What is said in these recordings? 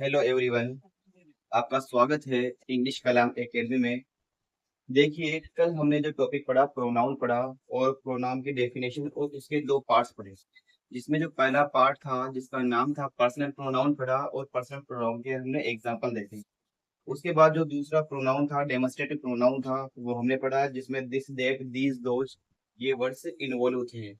Hello everyone. आपका स्वागत है इंग्लिश कलाम एकेडमी में। देखिए, कल हमने जो टॉपिक पढ़ा प्रोनाउन पढ़ा और प्रोनाउन की डेफिनेशन और उसके दो पार्ट्स पढ़े, जिसमें जो पहला पार्ट था जिसका नाम था पर्सनल प्रोनाउन पढ़ा और पर्सनल प्रोनाउन के हमने एग्जांपल देखे। उसके बाद जो दूसरा प्रोनाउन था डेमोस्ट्रेटिव प्रोनाउन था वो हमने पढ़ा, जिसमें दिस दैट दीज दोज ये वर्ड्स इन्वॉल्व थे।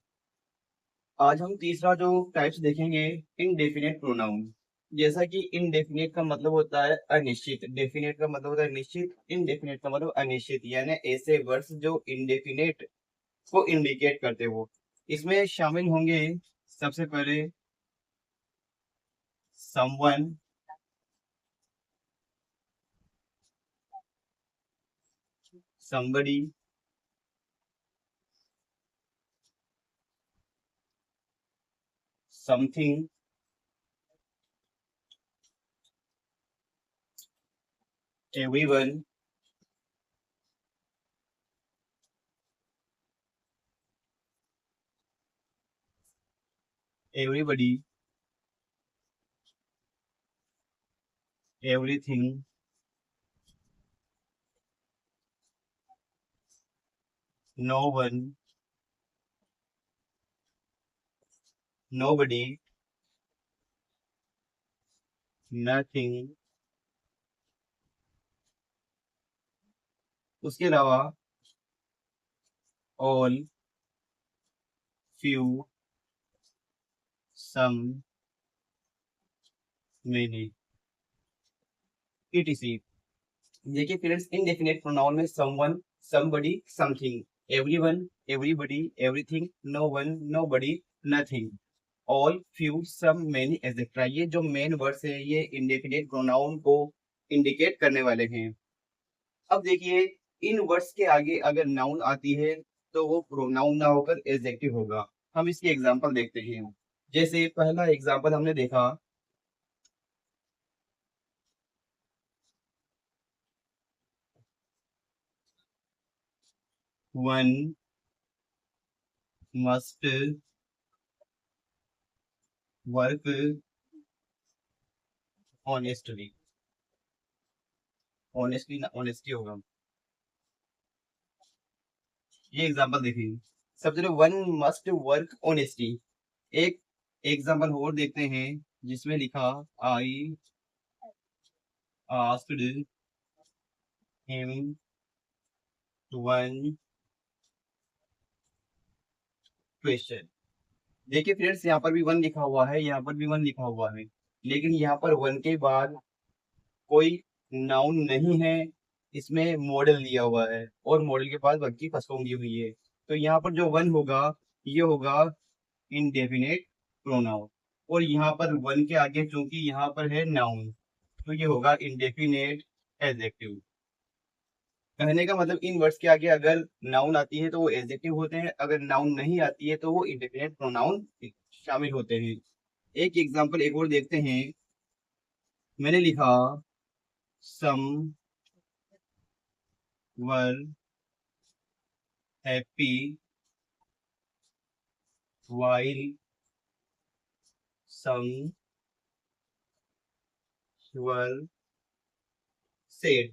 आज हम तीसरा जो टाइप्स देखेंगे, इनडेफिनेट प्रोनाउन। जैसा कि इनडेफिनेट का मतलब होता है अनिश्चित, डेफिनेट का मतलब होता है निश्चित, इनडेफिनेट का मतलब अनिश्चित, यानी ऐसे वर्ड्स जो इनडेफिनेट को इंडिकेट करते हो। इसमें शामिल होंगे सबसे पहले someone, somebody, something, everyone, everybody, everything, no one, nobody, nothing. उसके अलावा all, few, some, many, etc। देखिए फ्रेंड्स, इनडेफिनेट प्रोनाउन में someone, somebody, something, everyone, everybody, everything, no one, nobody, nothing, all, few, some, many, etcetera. ये जो main words है ये indefinite pronoun को indicate करने वाले हैं। अब देखिए, इन वर्ड्स के आगे अगर नाउन आती है तो वो प्रोनाउन ना होकर एडजेक्टिव होगा। हम इसकी एग्जांपल देखते हैं। जैसे पहला एग्जांपल हमने देखा, one must work honestly. Honestly ना ऑनेस्टी होगा। ये एग्जांपल देखिए, सबसे पहले वन मस्ट वर्क ऑनेस्टी। एक एग्जांपल और देखते हैं जिसमें लिखा, I asked him one question. देखिए फ्रेंड्स, यहाँ पर भी वन लिखा हुआ है, यहाँ पर भी वन लिखा हुआ है, लेकिन यहाँ पर वन के बाद कोई नाउन नहीं है। इसमें मॉडल दिया हुआ है और मॉडल के पास वर्ब की फसलोंगी हुई है। तो यहाँ पर जो वन होगा ये होगा इनडेफिनेट प्रोनाउन, और यहाँ पर वन के आगे चूंकि यहाँ पर है नाउन तो ये होगा इंडेफिनेट एडजेक्टिव। कहने का मतलब इन वर्ड्स के आगे अगर नाउन आती है तो वो एडजेक्टिव होते हैं, अगर नाउन नहीं आती है तो वो इंडेफिनेट प्रोनाउन शामिल होते हैं। एक एग्जांपल एक और देखते हैं। मैंने लिखा, some were happy while some were said.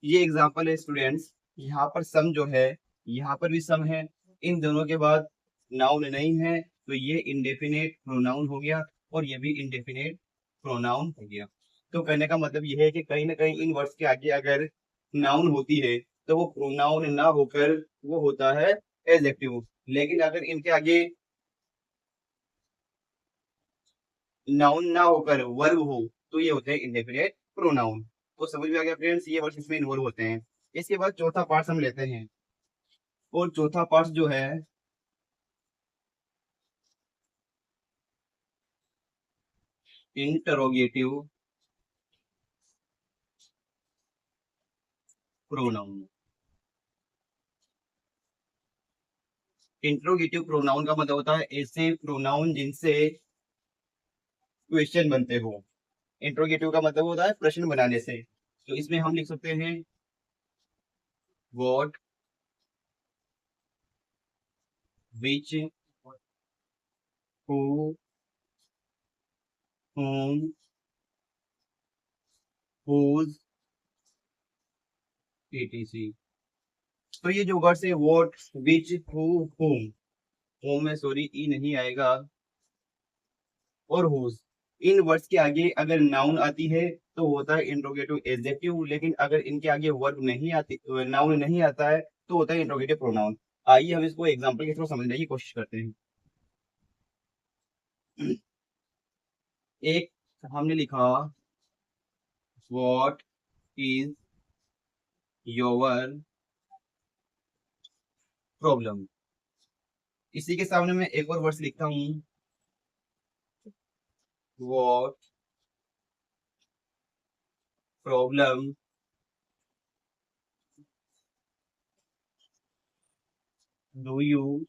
ये एग्जांपल है स्टूडेंट्स। यहाँ पर सम जो है, यहाँ पर भी सम है, इन दोनों के बाद नाउन नहीं है तो ये इंडेफिनेट प्रोनाउन हो गया और ये भी इंडेफिनेट प्रोनाउन हो गया। तो कहने का मतलब यह है कि कहीं ना कहीं इन वर्ड्स के आगे अगर नाउन होती है तो वो प्रोनाउन ना होकर वो होता है एडजेक्टिव, लेकिन अगर इनके आगे नाउन ना होकर वर्ब हो तो ये होते हैं इंडेफिनेट प्रोनाउन। तो समझ में आ गया फ्रेंड्स, ये वर्ड्स इसमें इन्वॉल्व होते हैं। इसके बाद चौथा पार्ट हम लेते हैं, और चौथा पार्ट जो है इंटरोगेटिव प्रोनाउन। इंटरोगेटिव प्रोनाउन का मतलब होता है ऐसे प्रोनाउन जिनसे क्वेश्चन बनते हो। इंटरोगेटिव का मतलब होता है प्रश्न बनाने से। तो इसमें हम लिख सकते हैं what, which, who, whom, whose, etc। तो ये जो वर्ड्स है what, which, who, whom, home में सॉरी ई नहीं आएगा, और whose, इन वर्ड्स के आगे अगर नाउन आती है तो होता है इंट्रोगेटिव एडजेक्टिव, लेकिन अगर इनके आगे वर्ब नहीं आती, नाउन नहीं आता है, तो होता है इंट्रोगेटिव प्रोनाउन। आइए हम इसको एग्जांपल के थ्रू समझने की कोशिश करते हैं। एक हमने लिखा व्हाट इज योर प्रॉब्लम। इसी के सामने मैं एक और वर्ड्स लिखता हूँ, what problem do you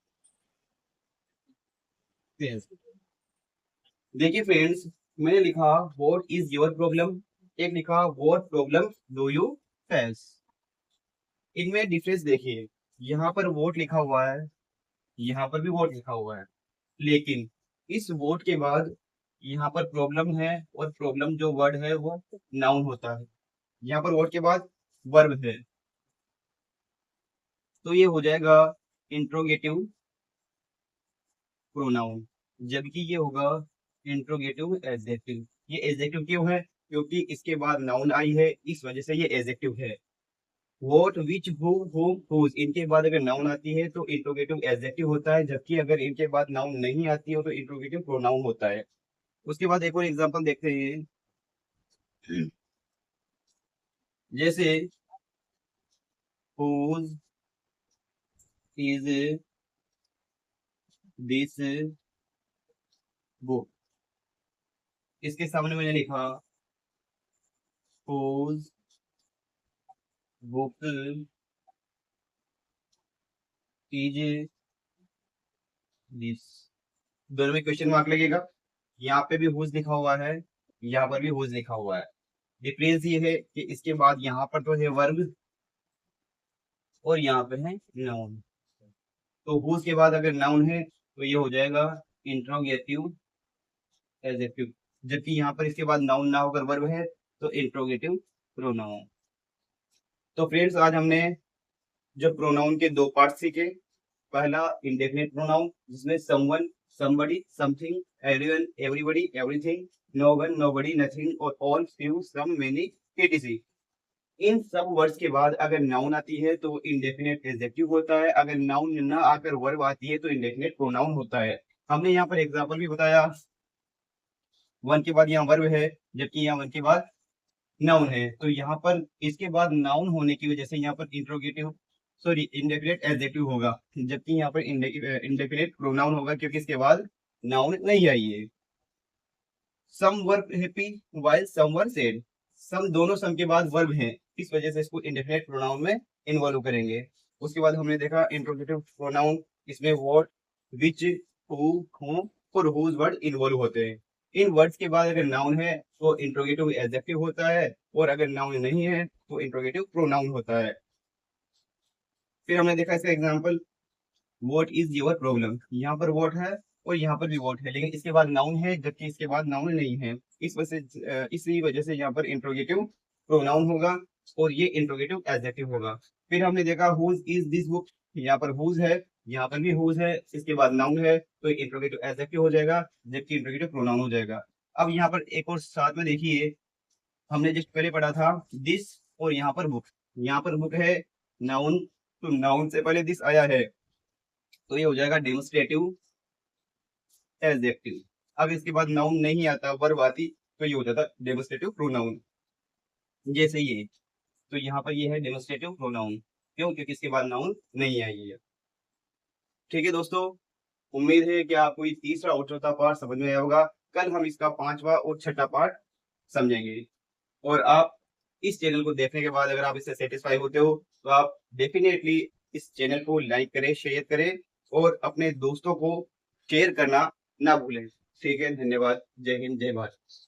face. देखिए फ्रेंड्स, मैंने लिखा व्हाट इज योर प्रॉब्लम, एक लिखा what problem do you face. इनमें डिफरेंस देखिए, यहाँ पर वोट लिखा हुआ है, यहाँ पर भी वोट लिखा हुआ है, लेकिन इस वोट के बाद यहाँ पर प्रॉब्लम है, और प्रॉब्लम जो वर्ड है वो नाउन होता है। यहाँ पर वोट के बाद वर्ब है, तो ये हो जाएगा इंट्रोगेटिव प्रोनाउन, जबकि ये होगा इंट्रोगेटिव एडजेक्टिव। ये एडजेक्टिव क्यों है? क्योंकि इसके बाद नाउन आई है, इस वजह से ये एडजेक्टिव है। What, which, who, whom, whose, इनके बाद अगर नाउन आती है तो इंट्रोगेटिव एडजेक्टिव होता है, जबकि अगर इनके बाद नाउन नहीं आती हो तो इंट्रोगेटिव प्रोनाउन होता है। उसके बाद एक और एग्जांपल देखते हैं, जैसे हुज इज दिस बुक। इसके सामने मैंने लिखा हुज बुक इज दिस। दोनों में क्वेश्चन मार्क लगेगा, यहाँ पे भी हुज लिखा हुआ है, यहाँ पर भी हुज लिखा हुआ है। डिफरेंस ये है कि इसके बाद यहाँ पर तो है वर्ब, और यहाँ पे है नाउन। तो हुज के बाद अगर नाउन है तो ये हो जाएगा इंट्रोगेटिव एडजेक्टिव, जबकि यहाँ पर इसके बाद नाउन ना होकर वर्ब है तो इंट्रोगेटिव प्रोनाउन। तो फ्रेंड्स, आज हमने जो प्रोनाउन के दो पार्ट सीखे, पहला इंडेफिनिट प्रोनाउन जिसमें someone, somebody, something, everyone, everybody, everything, no one, nobody, nothing और all, few, some, many, etc। इन सब वर्ड्स के बाद अगर नाउन आती है तो इंडेफिनेट एडजेक्टिव होता है, अगर नाउन ना आकर वर्ब आती है तो इंडेफिनेट प्रोनाउन होता है। हमने यहाँ पर एग्जांपल भी बताया, वन के बाद यहाँ वर्ब है, जबकि यहाँ वन के बाद नाउन है, तो यहाँ पर इसके बाद नाउन होने की वजह से यहाँ पर इंट्रोगेटिव सॉरी इंडेफिनेट एडजेक्टिव होगा, जबकि यहाँ पर इंडेफिनेट प्रोनाउन होगा, क्योंकि इसके बाद नाउन नहीं आई है। Some were happy while some were sad, some दोनों सम के बाद वर्ब हैं, इस वजह से इसको इंडेफिनेट प्रोनाउन में इन्वॉल्व करेंगे। उसके बाद हमने देखा इंट्रोगेटिव प्रोनाउन, इसमें व्हाट, विच, हु, होम और हुज वर्ड इन्वॉल्व होते हैं। इन वर्ड्स के बाद अगर नाउन है तो इंट्रोगेटिव एडजेक्टिव होता है, और अगर नाउन नहीं है तो इंट्रोगेटिव प्रोनाउन होता है। फिर हमने देखा इसका example, what is your problem. यहाँ पर व्हाट है और यहाँ पर भी व्हाट है, लेकिन इसके बाद नाउन है, जबकि इसके बाद नाउन नहीं है, इसी वजह से यहाँ पर इंट्रोगेटिव प्रोनाउन होगा और ये इंट्रोगेटिव एडजेक्टिव होगा। फिर हमने देखा हुज इज दिस बुक, यहाँ पर हुज है, यहाँ पर भी हुज है, इसके बाद नाउन है तो इंट्रोगेटिव एडजेक्टिव हो जाएगा, जबकि इंट्रोगेटिव प्रोनाउन हो जाएगा। अब यहाँ पर एक और साथ में देखिए, हमने जस्ट पहले पढ़ा था दिस, और यहाँ पर बुक, यहाँ पर बुक है नाउन, तो नाउन से पहले दिस आया है, तो ये हो जाएगा डेमोस्ट्रेटिव एडजेक्टिव। अब इसके बाद नाउन नहीं आता, वर्ब आती, तो ये हो जाता डेमोस्ट्रेटिव प्रोनाउन, जैसे ये। तो यहाँ पर ये है डेमोस्ट्रेटिव प्रोनाउन, क्यों? क्योंकि इसके बाद नाउन नहीं आई है। ठीक है दोस्तों, उम्मीद है कि आपको ये तीसरा और चौथा पार्ट समझ में आया होगा। कल हम इसका पांचवा और छठा पार्ट समझेंगे। और आप इस चैनल को देखने के बाद अगर आप इससे सेटिस्फाई होते हो तो आप डेफिनेटली इस चैनल को लाइक करें, शेयर करें और अपने दोस्तों को शेयर करना ना भूलें। ठीक है, धन्यवाद। जय हिंद, जय भारत।